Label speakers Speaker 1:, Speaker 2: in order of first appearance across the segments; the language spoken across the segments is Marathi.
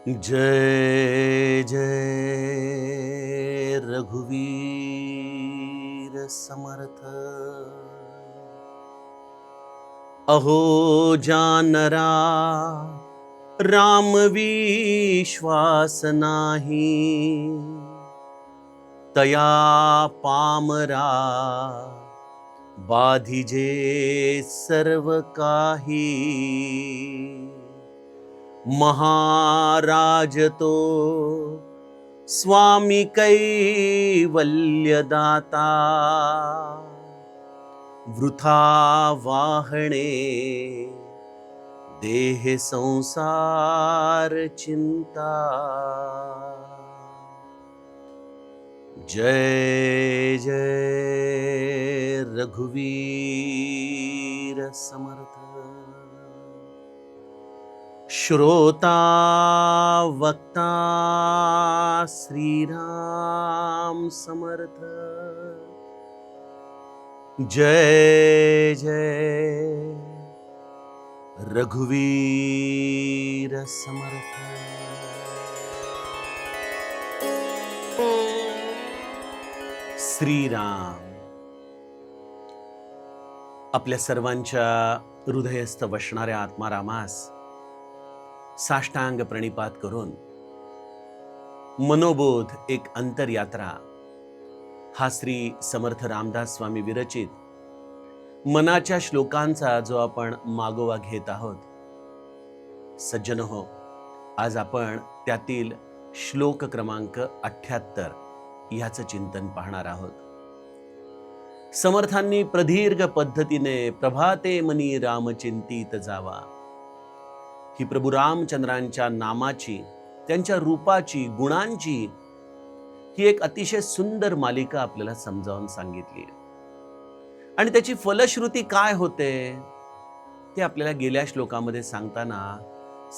Speaker 1: जय जय रघुवीर समर्थ। अहो जानरा राम विश्वास नाही, तया पामरा बाधिजे सर्व काही। महाराज तो स्वामी कैवल्यदाता, वृथा वाहणे देह संसार चिंता। जय जय रघुवीर समर्थ। श्रोता वक्ता श्रीराम समर्थ। जय जय रघुवीर समर्थ। श्रीराम आपल्या सर्वांच्या हृदयस्थ वसणाऱ्या आत्मारामास साष्टांग प्रणिपात करून मनोबोध एक अंतरयात्रा हा श्री समर्थ रामदास स्वामी विरचित मनाच्या श्लोकांचा जो आपण मागोवा घेत आहोत, सज्जन हो, आज आपण त्यातील श्लोक क्रमांक 78 याचं चिंतन पाहणार आहोत। समर्थांनी प्रदीर्घ पद्धतीने प्रभाते मनी राम चिंतित जावा ही प्रभू रामचंद्रांच्या नामाची, त्यांच्या रूपाची, गुणांची ही एक अतिशय सुंदर मालिका आपल्याला समजावून सांगितली। आणि त्याची फलश्रुती काय होते ते आपल्याला गेल्या श्लोकामध्ये सांगताना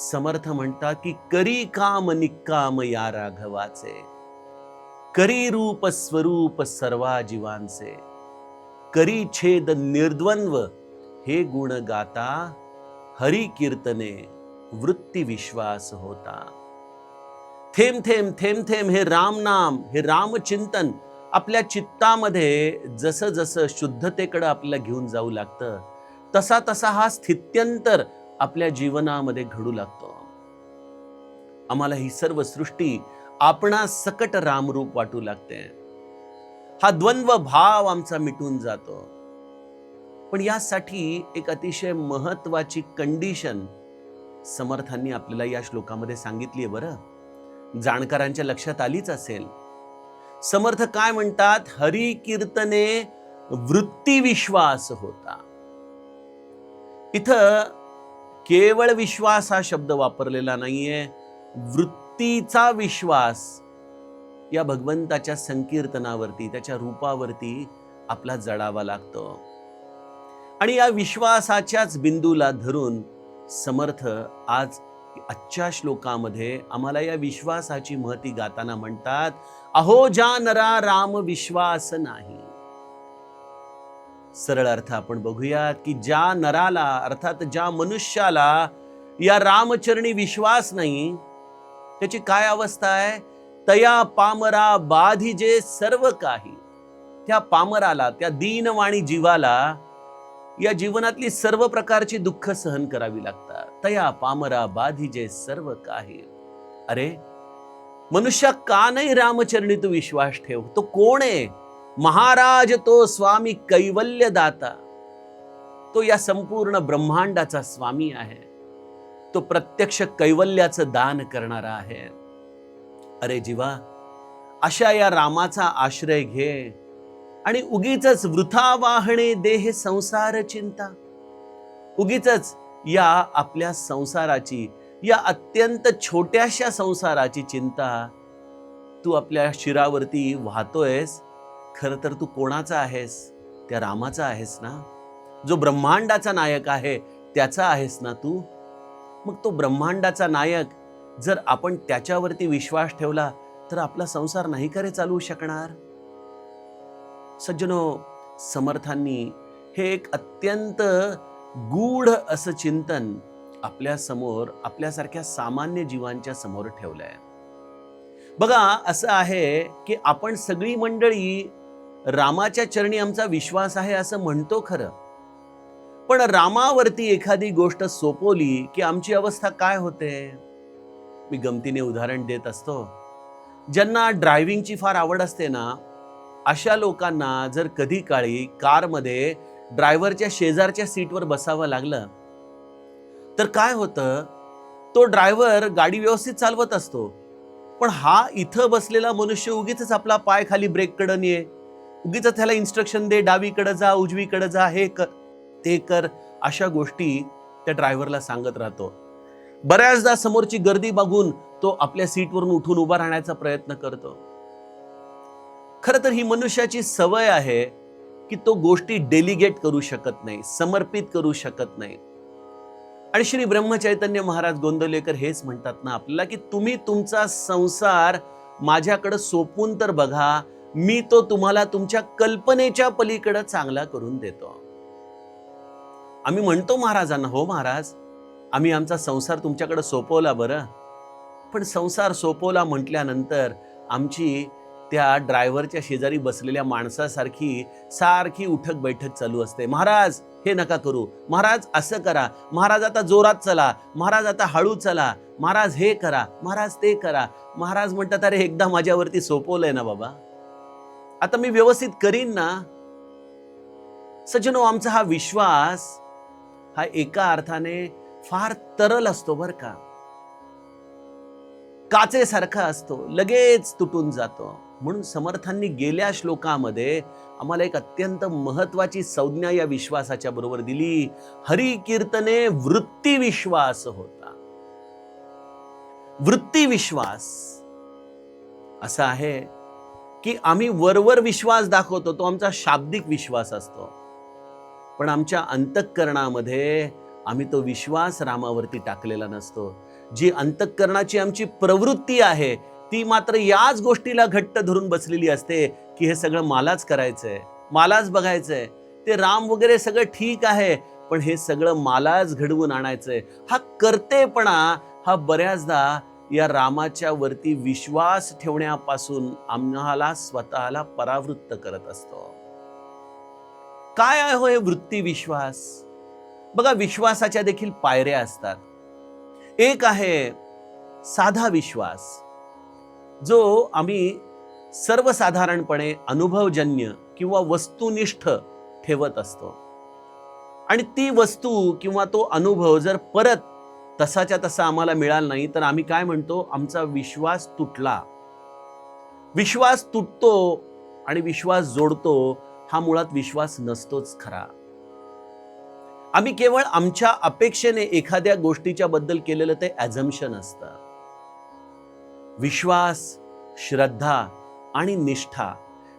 Speaker 1: समर्थ म्हणतात की करी काम निक्काम या राघवाचे, करी रूप स्वरूप सर्वा जीवांचे, करी छेद निर्द्वंद्व हे गुण गाता, हरी कीर्तने वृत्ती विश्वास होता। थेंब थेंब थेंब थेंब हे राम नाम, हे राम चिंतन आपल्या चित्तामध्ये जसं जसं शुद्धतेकडे आपल्याला घेऊन जाऊ लागतं, तसा तसा हा स्थित्यंतर आपल्या जीवनामध्ये घडू लागतो। आम्हाला ही सर्व सृष्टी आपणा सकट रामरूप वाटू लागते। हा द्वंद्व भाव आमचा मिटून जातो। पण यासाठी एक अतिशय महत्वाची कंडिशन समर्थांनी आपल्याला या श्लोकामध्ये सांगितली आहे बरं। जाणकारांच्या लक्षात आलीच असेल। समर्थ काय म्हणतात? हरी कीर्तने वृत्ती विश्वास होता। इथं केवळ विश्वास हा शब्द वापरलेला नाहीये, वृत्तीचा विश्वास या भगवंताच्या संकीर्तनावरती, त्याच्या रूपावरती आपला जडावा लागतो। आणि या विश्वासाच्याच बिंदूला धरून समर्थ आज आजच्या श्लोकामध्ये आम्हाला या विश्वासाची महती गाताना म्हणतात, अहो ज्या नरा राम विश्वास नाही। सरळ अर्थ आपण बघूयात की ज्या नराला, अर्थात ज्या मनुष्याला या रामचरणी विश्वास नाही, त्याची काय अवस्था आहे? तया पामरा बाधिजे सर्व काही। त्या पामराला, त्या दीनवाणी जीवाला या जीवनातली सर्व प्रकारची दुःख सहन करावी लागतात। तया पामरा बाधिजे सर्व काही। अरे मनुष्य का नाही रामचरणी तू विश्वास ठेव? तो कोण आहे? महाराज तो स्वामी कैवल्यदाता, तो या संपूर्ण ब्रह्मांडाचा स्वामी आहे। तो प्रत्यक्ष कैवल्याचं दान करणारा आहे। अरे जीवा, अशा या रामाचा आश्रय घे आणि उगीचच वृथा वाहणे देह संसार चिंता। उगीचच या आपल्या संसाराची, या अत्यंत छोट्याशा संसाराची चिंता तू आपल्या शिरावरती वाहतोयस। खरं तर तू कोणाचा आहेस? त्या रामाचा आहेस ना, जो ब्रह्मांडाचा नायक आहे त्याचा आहेस ना तू। मग तो ब्रह्मांडाचा नायक जर आपण त्याच्यावरती विश्वास ठेवला तर आपला संसार नाही का रे चालू शकणार? सज्जनो, समर्थांनी हे एक अत्यंत गूढ असं चिंतन आपल्या समोर, आपल्यासारख्या सामान्य जीवांच्या समोर ठेवलाय. बघा, असं आहे की आपण सगळी मंडळी रामाच्या चरणी आमचा विश्वास आहे असं म्हणतो खरं, पण रामावरती एखादी गोष्ट सोपवली की आमची अवस्था काय होते? मी गमतीने उदाहरण देत असतो. ज्यांना ड्रायव्हिंगची फार आवड असते ना, अशा लोकांना जर कधी काळी कारमध्ये ड्रायव्हरच्या शेजारच्या सीटवर बसावं लागलं, तर काय होतं, तो ड्रायव्हर गाडी व्यवस्थित चालवत असतो, पण हा इथं बसलेला मनुष्य उगीच आपला पाय खाली ब्रेककडे ने, उगीच त्याला इन्स्ट्रक्शन दे, डावीकडे जा, उजवीकडे जा, हे कर ते कर, अशा गोष्टी त्या ड्रायव्हरला सांगत राहतो. बऱ्याचदा समोरची गर्दी बघून तो आपल्या सीटवरून उठून उभा राहण्याचा प्रयत्न करतो. खरं तर ही मनुष्याची सवय आहे की तो गोष्टी डेलिगेट करू शकत नाही, समर्पित करू शकत नाही. आणि श्री ब्रह्मचैतन्य महाराज गोंदवलेकर हेच म्हणतात ना आपल्याला की तुम्ही तुमचा संसार माझ्याकडे सोपवून तर बघा, मी तो तुम्हाला तुमच्या कल्पनेच्या पलीकडे चांगला करून देतो. आम्ही म्हणतो महाराजांना, हो महाराज, आम्ही आमचा संसार तुमच्याकडे सोपवला बरं, पण संसार सोपवला म्हटल्यानंतर आमची त्या ड्रायव्हरच्या शेजारी बसलेल्या माणसासारखी सारखी उठक बैठक चालू असते. महाराज हे नका करू, महाराज असं करा, महाराज आता जोरात चला, महाराज आता हळू चला, महाराज हे करा, महाराज ते करा. महाराज म्हणतात, अरे एकदा माझ्यावरती सोपवलंय ना बाबा, आता मी व्यवस्थित करीन ना. सज्जनो, आमचा हा विश्वास हा एका अर्थाने फार तरल असतो बर का, काचेसारखा असतो, लगेच तुटून जातो. म्हणून समर्थांनी गेल्या श्लोकामध्ये आम्हाला एक अत्यंत महत्वाची संज्ञा या विश्वासाच्या बरोबर दिली. हरी कीर्तने वृत्ती विश्वास होता. वृत्ती विश्वास असा आहे की आम्ही वरवर विश्वास दाखवतो, तो आमचा शाब्दिक विश्वास असतो, पण आमच्या अंतःकरणामध्ये आम्ही तो विश्वास रामावरती टाकलेला नसतो. जी अंतःकरणाची आमची प्रवृत्ती आहे ती मात्र याच गोष्टीला घट्ट धरून बसलेली असते की हे सगळं मलाच करायचंय, मलाच बघायचंय, ते राम वगैरे सगळं ठीक आहे, पण हे सगळं मलाच घडवून आणायचंय. हा कर्तेपणा हा बऱ्याचदा या रामाच्या वरती विश्वास ठेवण्यापासून आम्हाला स्वतःला परावृत्त करत असतो. काय आहे हो हे वृत्ती विश्वास? बघा, विश्वासाच्या देखील पायऱ्या असतात. एक आहे साधा विश्वास, जो आम्ही सर्वसाधारणपणे अनुभवजन्य किंवा वस्तुनिष्ठ ठेवत असतो, आणि ती वस्तू किंवा तो अनुभव जर परत तसाच्या तसा आम्हाला मिळाला नाही तर आम्ही काय म्हणतो, आमचा विश्वास तुटला. विश्वास तुटतो आणि विश्वास जोडतो हा मुळात विश्वास नसतोच खरा. आम्ही केवळ आमच्या अपेक्षेने एखाद्या गोष्टीच्या बद्दल केलेलं ते ॲझम्पशन असतं. विश्वास, श्रद्धा आणि निष्ठा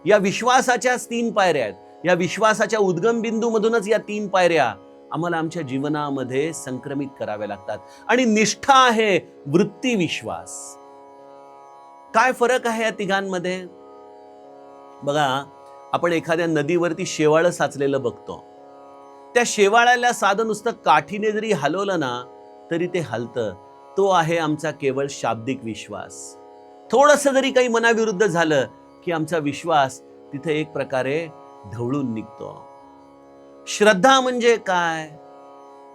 Speaker 1: या विश्वासाच्याच 3 पायऱ्या आहेत. या विश्वासाच्या उद्गम बिंदूमधूनच या 3 पायऱ्या आम्हाला आमच्या जीवनामध्ये संक्रमित कराव्या लागतात. आणि निष्ठा आहे वृत्ती विश्वास. काय फरक आहे या तिघांमध्ये? बघा, आपण एखाद्या नदीवरती शेवाळं साचलेलं बघतो. त्या शेवाळ्याला साधं नुसतं काठीने जरी हलवलं ना तरी ते हलतं. तो आहे आमचा केवळ शाब्दिक विश्वास. थोडंसं जरी काही मनाविरुद्ध झालं की आमचा विश्वास तिथे एक प्रकारे ढवळून निघतो. श्रद्धा म्हणजे काय?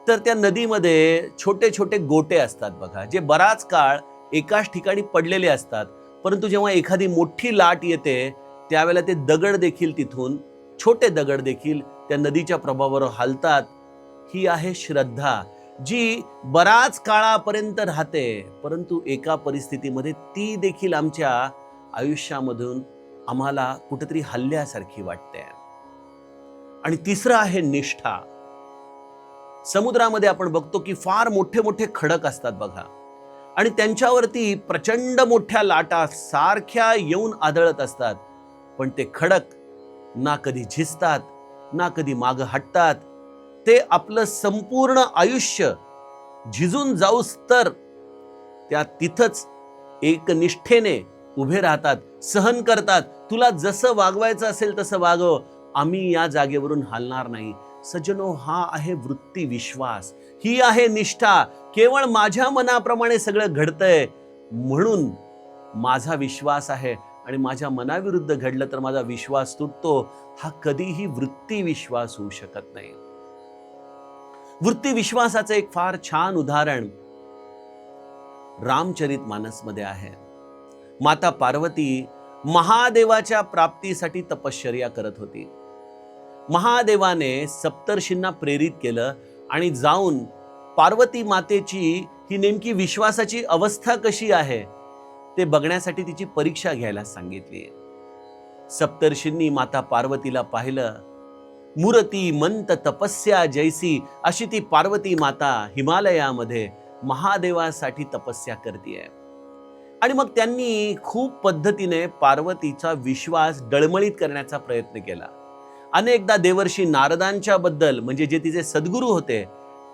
Speaker 1: तर त्या नदीमध्ये छोटे छोटे गोटे असतात बघा, जे बराच काळ एकाच ठिकाणी पडलेले असतात, परंतु जेव्हा एखादी मोठी लाट येते त्यावेळेला ते दगड देखील तिथून, छोटे दगड देखील त्या नदीच्या प्रभावावर हलतात. ही आहे श्रद्धा, जी बराच काळापर्यंत राहते, परंतु एका परिस्थितीमध्ये ती देखील आमच्या आयुष्यामधून आम्हाला कुठेतरी हल्ल्यासारखी वाटते. आणि तिसरं आहे निष्ठा. समुद्रामध्ये आपण बघतो की फार मोठे मोठे खडक असतात बघा, आणि त्यांच्यावरती प्रचंड मोठ्या लाटा सारख्या येऊन आदळत असतात, पण ते खडक ना कधी झिजतात ना कधी मागं हटतात. ते आपलं संपूर्ण आयुष्य झिजून जाऊस तर त्या तिथंच एक निष्ठेने उभे राहतात, सहन करतात. तुला जसं वागवायचं असेल तसं वागव, आम्ही या जागेवरून हलणार नाही. सज्जनो, हा आहे वृत्ती विश्वास. ही आहे निष्ठा. केवळ माझ्या मनाप्रमाणे सगळं घडतंय म्हणून माझा विश्वास आहे, आणि माझ्या मनाविरुद्ध घडलं तर माझा विश्वास तुटतो. हा कधीही वृत्ती विश्वास होऊ शकत नाही. वृत्ती विश्वासाचं एक फार छान उदाहरण रामचरितमानस मध्ये आहे. माता पार्वती महादेवाच्या प्राप्तीसाठी तपश्चर्या करत होती. महादेवाने सप्तर्षींना प्रेरित केलं आणि जाऊन पार्वती मातेची ही नेमकी विश्वासाची अवस्था कशी आहे ते बघण्यासाठी तिची परीक्षा घ्यायला सांगितली. सप्तर्षींनी माता पार्वतीला पाहिलं. मूर्ती मंत तपस्या जैसी अशी ती पार्वती माता हिमालयामध्ये महादेवासाठी तपस्या करतेय. आणि मग त्यांनी खूप पद्धतीने पार्वतीचा विश्वास डळमळीत करण्याचा प्रयत्न केला. अनेकदा देवर्षी नारदांच्या बद्दल, म्हणजे जे तिचे सद्गुरू होते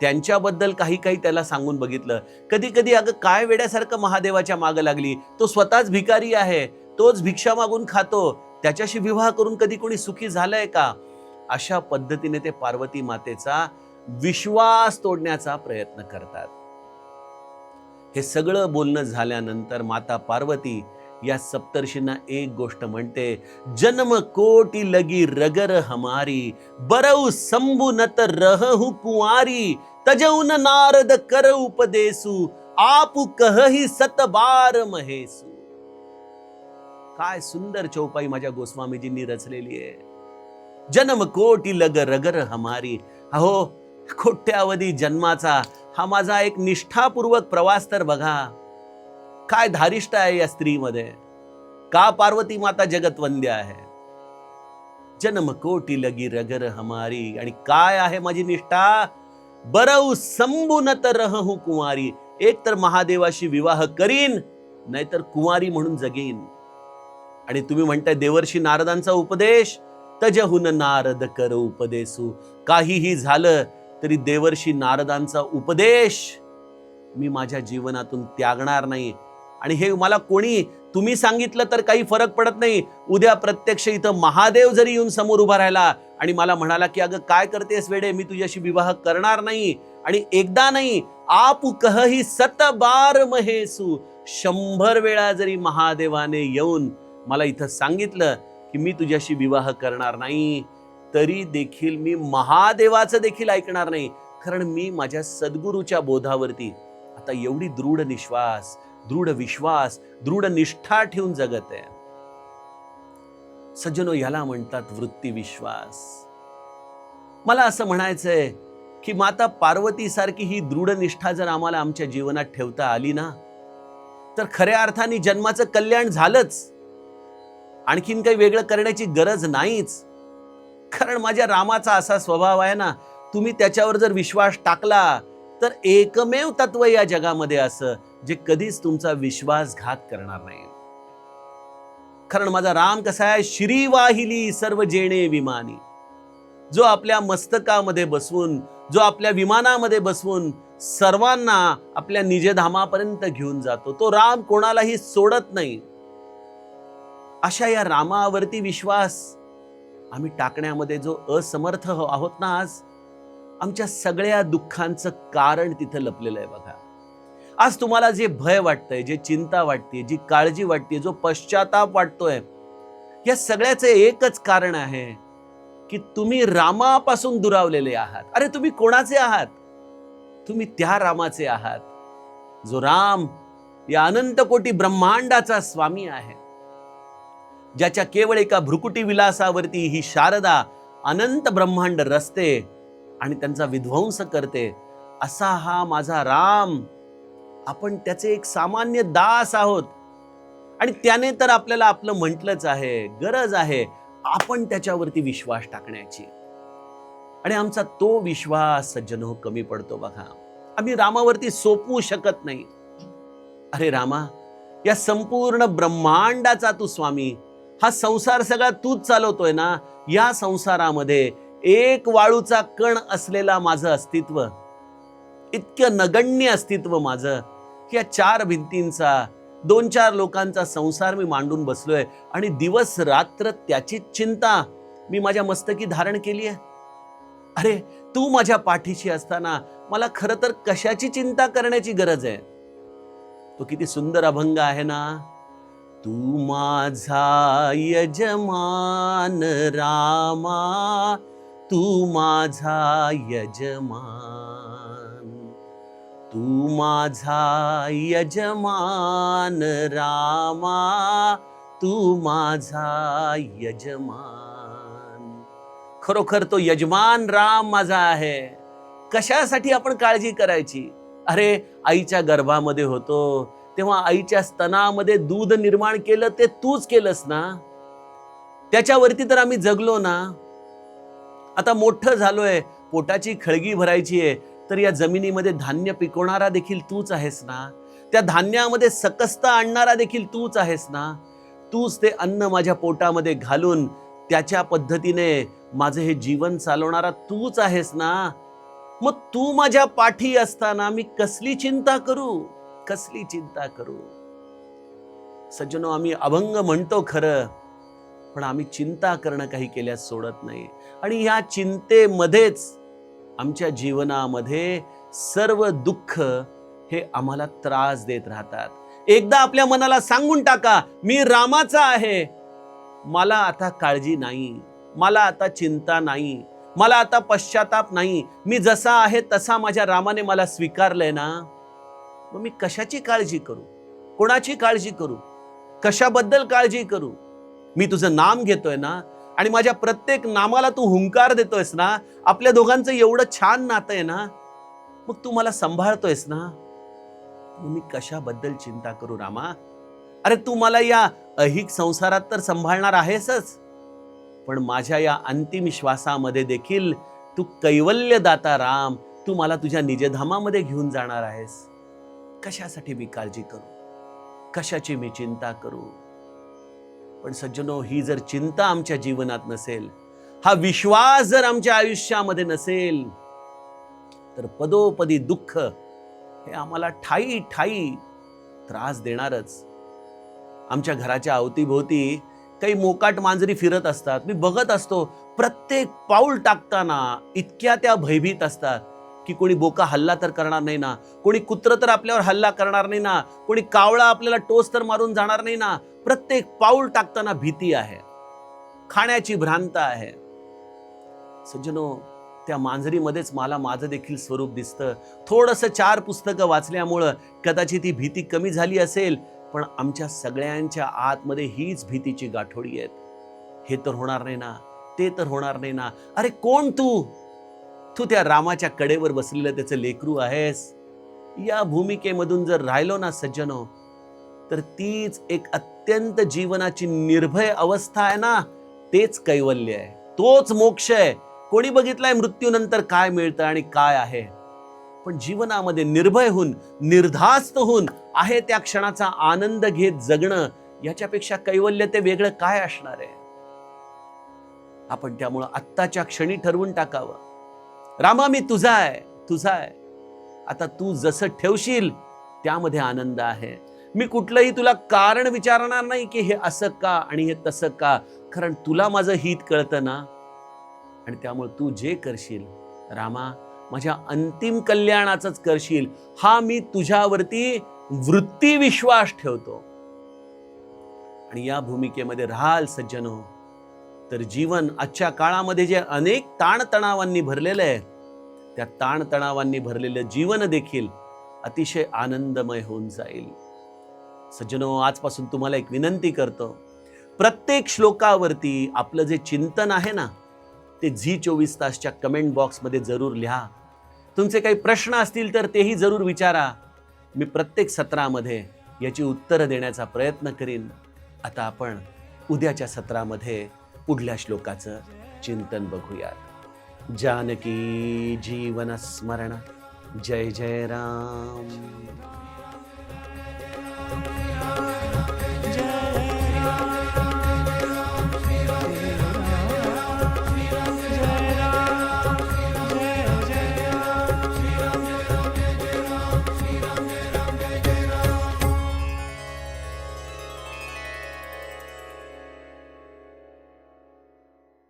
Speaker 1: त्यांच्याबद्दल काही त्याला सांगून बघितलं. कधी कधी अगं काय वेड्यासारखं महादेवाच्या मागे लागली, तो स्वतःच भिकारी आहे, तोच भिक्षा मागून खातो, त्याच्याशी विवाह करून कधी कोणी सुखी झालंय का? अशा पद्धतीने ते पार्वती मातेचा विश्वास तोडण्याचा प्रयत्न करतात. हे सगळं बोलणं झाल्यानंतर माता पार्वती या सप्तर्षींना एक गोष्ट म्हणते, जन्म कोटि लगी रगर हमारी, बरऊ संभु नत रहु कुंवारी, तजउन नारद कर उपदेसु, आपु कहहि सत बार महेसु. काय सुंदर चौपाई माझ्या गोस्वामीजींनी रचलेली आहे. जन्म कोटि लग रगर हमारी. अहो, कोट्यावधी जन्माचा हा माझा एक निष्ठापूर्वक प्रवास तर बघा. काय धारिष्ट आहे या स्त्रीमध्ये. का पार्वती माता जगतवंद्य आहे. जन्म कोटि लगी रगर हमारी. आणि काय आहे माझी निष्ठा. बरऊ संबुनत रहू कुंवारी. एक तर महादेवाशी विवाह करीन, नाहीतर कुंवारी म्हणून जगेन. आणि तुम्ही म्हणताय देवर्षी नारदांचा उपदेश, तजहुन नारद कर उपदेसू. काहीही झालं तरी देवर्षी नारदांचा उपदेश मी माझ्या जीवनातून त्यागणार नाही. आणि हे मला कोणी तुम्ही सांगितलं तर काही फरक पडत नाही. उद्या प्रत्यक्ष इथं महादेव जरी येऊन समोर उभा राहिला आणि मला म्हणाला की अगं काय करतेस वेडे, मी तुझ्याशी विवाह करणार नाही, आणि एकदा नाही आपु कहहि सत बार महेसू, 100 वेळा जरी महादेवाने येऊन मला इथं सांगितलं की मी तुझ्याशी विवाह करणार नाही, तरी देखील मी महादेवाचं देखील ऐकणार नाही. कारण मी माझ्या सद्गुरूच्या बोधावरती आता एवढी दृढ विश्वास, दृढ निष्ठा ठेवून जगत आहे. सज्जनो, याला म्हणतात वृत्ती विश्वास. मला असं म्हणायचंय की माता पार्वती सारखी ही दृढ निष्ठा जर आम्हाला आमच्या जीवनात ठेवता आली ना, तर खऱ्या अर्थाने जन्माचं कल्याण झालंच. आणखीन काही वेगळं करण्याची गरज नाहीच. कारण माझ्या रामाचा असा स्वभाव आहे ना, तुम्ही त्याच्यावर जर विश्वास टाकला तर एकमेव तत्व या जगामध्ये असं जे कधीच तुमचा विश्वासघात करणार नाही. कारण माझा राम कसा आहे, श्री वाहिली सर्व जेणे विमानी. जो आपल्या मस्तकामध्ये बसवून, जो आपल्या विमानामध्ये बसवून सर्वांना आपल्या निजधामापर्यंत घेऊन जातो, तो राम कोणालाही सोडत नाही. अशा या रामावरती विश्वास आम्ही टाकण्यामध्ये जो असमर्थ आहोत ना, आज आमच्या सगळ्या दुःखांचं कारण तिथं लपलेलं आहे बघा. आज तुम्हाला जे भय वाटतंय, जे चिंता वाटते, जी काळजी वाटते, जो पश्चाताप वाटतोय, या सगळ्याचं एकच कारण आहे की तुम्ही रामापासून दुरावलेले आहात. अरे तुम्ही कोणाचे आहात? तुम्ही त्या रामाचे आहात जो राम या अनंत कोटी ब्रह्मांडाचा स्वामी आहे, ज्याच्या केवळ एका भ्रुकुटी विलासावरती ही शारदा अनंत ब्रह्मांड रचते आणि त्यांचा विध्वंस करते. असा हा माझा राम. आपण त्याचे एक सामान्य दास आहोत, आणि त्याने तर आपल्याला आपलं म्हटलंच आहे. गरज आहे आपण त्याच्यावरती विश्वास टाकण्याची. आणि आमचा तो विश्वास सज्जनो कमी पडतो बघा. आम्ही रामावरती सोपवू शकत नाही. अरे रामा, या संपूर्ण ब्रह्मांडाचा तू स्वामी, हा संसार सगळा तूच चालवतोय ना. या संसारामध्ये एक वाळूचा कण असलेला माझं अस्तित्व, इतकं नगण्य अस्तित्व माझं, की या 4 भिंतींचा 2-4 लोकांचा संसार मी मांडून बसलोय, आणि दिवस रात्र त्याची चिंता मी माझ्या मस्तकी धारण केली आहे. अरे तू माझ्या पाठीशी असताना मला खरं तर कशाची चिंता करण्याची गरज आहे. तो किती सुंदर अभंग आहे ना. तू माझा यजमान रामा, तू माझा यजमान, तू माझा यजमान रामा, तू माझा यजमान. खरोखर तो यजमान राम माझा आहे. कशासाठी आपण काळजी करायची? अरे, आईच्या गर्भामध्ये होतो तेव्हा आईच्या स्तनामध्ये दूध निर्माण केलं ते तूच केलंस ना. त्याच्यावरती तर आम्ही जगलो ना. आता मोठं झालोय, पोटाची खळगी भरायची आहे, तर या जमिनीमध्ये धान्य पिकवणारा देखील तूच आहेस ना. त्या धान्यामध्ये सकसता आणणारा देखील तूच आहेस ना. तूच ते अन्न माझ्या पोटामध्ये घालून त्याच्या पद्धतीने माझं हे जीवन चालवणारा तूच आहेस ना. मग तू माझ्या पाठी असताना मी कसली चिंता करू, कसली चिंता करू. सज्जनो, आम्ही अभंग म्हणतो खरं, पण आम्ही चिंता करणं काही केल्यास सोडत नाही. आणि या चिंतेमध्येच आमच्या जीवनामध्ये सर्व दुःख हे आम्हाला त्रास देत राहतात. एकदा आपल्या मनाला सांगून टाका, मी रामाचा आहे, मला आता काळजी नाही, मला आता चिंता नाही, मला आता पश्चाताप नाही, मी जसा आहे तसा माझ्या रामाने मला स्वीकारलंय ना. मग मी कशाची काळजी करू, कोणाची काळजी करू, कशाबद्दल काळजी करू. मी तुझं नाम घेतोय ना, आणि माझ्या प्रत्येक नामाला तू हुंकार देतोयस ना. आपल्या दोघांचं एवढं छान नातं आहे ना. मग तू मला सांभाळतोयस ना. मग मी कशाबद्दल चिंता करू रामा. अरे, तू मला या ऐहिक संसारात तर सांभाळणार आहेसच, पण माझ्या या अंतिम श्वासामध्ये देखील तू कैवल्यदाता राम, तू मला तुझ्या निजधामामध्ये घेऊन जाणार आहेस. कशासाठी मी काळजी करू, कशाची मी चिंता करू. पण सज्जनो, ही जर चिंता आमच्या जीवनात नसेल, हा विश्वास जर आमच्या आयुष्यामध्ये नसेल, तर पदोपदी दुःख हे आम्हाला ठाई ठाई त्रास देणारच. आमच्या घराच्या अवतीभोवती काही मोकाट मांजरी फिरत असतात. मी बघत असतो, प्रत्येक पाऊल टाकताना इतक्या त्या भयभीत असतात की कोणी बोका हल्ला तर करणार नाही ना, कोणी कुत्र तर आपल्यावर हल्ला करणार नाही ना, कोणी कावळा आपल्याला टोच तर मारून जाणार नाही ना. प्रत्येक पाऊल टाकताना भीती आहे, खाण्याची भ्रांत आहे. सज्जनो, त्या मांजरीमध्येच मला माझं देखील स्वरूप दिसतं. थोडंसं 4 पुस्तकं वाचल्यामुळं कदाचित ही भीती कमी झाली असेल, पण आमच्या सगळ्यांच्या आतमध्ये हीच भीतीची गाठोडी आहेत. हे तर होणार नाही ना, ते तर होणार नाही ना. अरे, कोण तू? तू त्या रामाच्या कडेवर बसलेलं त्याचं लेकरू आहेस. या भूमिकेमधून जर राहिलो ना सज्जनो, तर तीच एक अत्यंत जीवनाची निर्भय अवस्था आहे ना. तेच कैवल्य आहे, तोच मोक्ष आहे. कोणी बघितलाय मृत्यूनंतर काय मिळतं आणि काय आहे? पण जीवनामध्ये निर्भय होऊन, निर्धास्त होऊन, आहे त्या क्षणाचा आनंद घेत जगणं, याच्यापेक्षा कैवल्य ते वेगळं काय असणार आहे? आपण त्यामुळं आत्ताच्या क्षणी ठरवून टाकावं, रामा, मी तुझा आहे, तुझा आहे. आता तू जसं ठेवशील त्यामध्ये आनंद आहे. मी कुठलंही तुला कारण विचारणार नाही की हे असं का आणि हे तसं का, कारण तुला माझं हित कळतं ना. आणि त्यामुळे तू जे करशील रामा, माझ्या अंतिम कल्याणाचंच करशील, हा मी तुझ्यावरती वृत्ती विश्वास ठेवतो. आणि या भूमिकेमध्ये राहाल सज्जनो, तर जीवन आजच्या काळामध्ये जे अनेक ताणतणावांनी भरलेलं आहे, त्या ताणतणावांनी भरलेलं जीवन देखील अतिशय आनंदमय होऊन जाईल. सज्जनो, आजपासून तुम्हाला एक विनंती करतो, प्रत्येक श्लोकावरती आपलं जे चिंतन आहे ना, ते झी24 तासच्या कमेंट बॉक्समध्ये जरूर लिहा. तुमचे काही प्रश्न असतील तर तेही जरूर विचारा. मी प्रत्येक सत्रामध्ये याची उत्तरं देण्याचा प्रयत्न करीन. आता आपण उद्याच्या सत्रामध्ये पुढल्या श्लोकाचं चिंतन बघूयात. जानकी जीवन स्मरण. जय जय राम.